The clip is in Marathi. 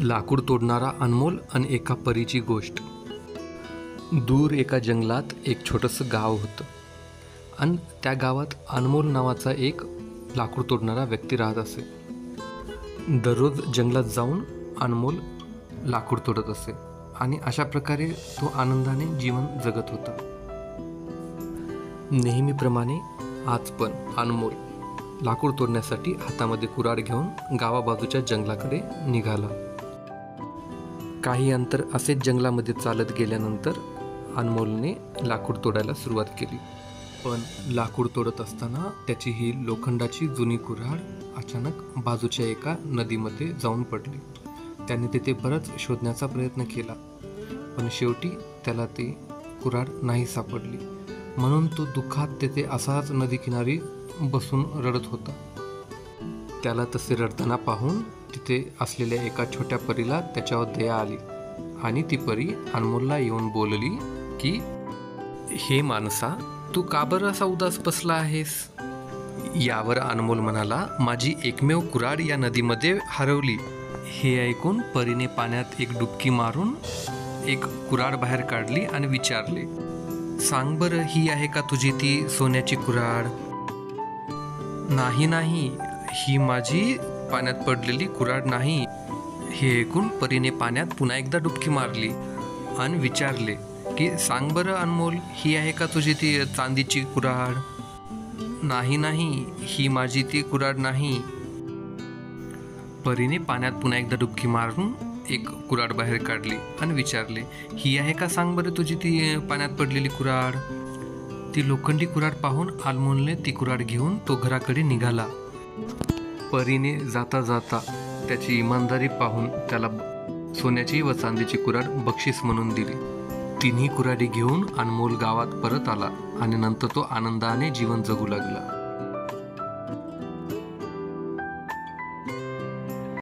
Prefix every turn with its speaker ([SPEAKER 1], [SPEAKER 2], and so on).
[SPEAKER 1] लाकूड तोडणारा अनमोल आणि एका परीची गोष्ट. दूर एका जंगलात एक छोटंसं गाव होतं आणि त्या गावात अनमोल नावाचा एक लाकूड तोडणारा व्यक्ती राहत असे. दररोज जंगलात जाऊन अनमोल लाकूड तोडत असे आणि अशा प्रकारे तो आनंदाने जीवन जगत होता. नेहमीप्रमाणे आज पण अनमोल लाकूड तोडण्यासाठी हातामध्ये कुऱ्हाड घेऊन गावाबाजूच्या जंगलाकडे निघाला. काही अंतर असेच जंगलामध्ये चालत गेल्यानंतर अनमोलने लाकूड तोडायला सुरुवात केली. पण लाकूड तोडत असताना त्याची ही लोखंडाची जुनी कुऱ्हाड अचानक बाजूच्या एका नदीमध्ये जाऊन पडली. त्याने तिथे बराच शोधण्याचा प्रयत्न केला, पण शेवटी त्याला ती कुऱ्हाड नाही सापडली. म्हणून तो दुःखात तेथे असाच नदीकिनारी बसून रडत होता. त्याला तसे रडताना पाहून तिथे असलेल्या एका छोट्या परीला त्याच्यावर दया आली आणि ती परी अनमोलला येऊन बोलली की, हे माणसा, तू का बरं असा उदास बसला आहेस? यावर अनमोल म्हणाला, माझी एकमेव कुऱ्हाड या नदीमध्ये हरवली. हे ऐकून परीने पाण्यात एक डुबकी मारून एक कुऱ्हाड बाहेर काढली आणि विचारले, सांग बरं, ही आहे का तुझी ती सोन्याची कुऱ्हाड? नाही नाही, ही माझी पाण्यात पडलेली कुऱ्हाड नाही. हे ऐकून परीने पाण्यात पुन्हा एकदा डुबकी मारली आणि विचारले की, सांग बरं अनमोल, ही आहे का तुझी ती चांदीची कुऱ्हाड? नाही नाही, ही माझी ती कुऱ्हाड नाही. परीने पाण्यात पुन्हा एकदा डुबकी मारून एक कुऱ्हाड बाहेर काढली आणि विचारले, ही आहे का सांग बरं तुझी ती पाण्यात पडलेली कुऱ्हाड? ती लोखंडी कुऱ्हाड पाहून अनमोलने ती कुऱ्हाड घेऊन तो घराकडे निघाला. परीने जाता जाता त्याची इमानदारी पाहून त्याला सोन्याची व चांदीची कुऱ्हाड बक्षीस म्हणून दिली. तिन्ही कुऱ्हाडी घेऊन अनमोल गावात परत आला आणि नंतर तो आनंदाने जीवन जगू लागला.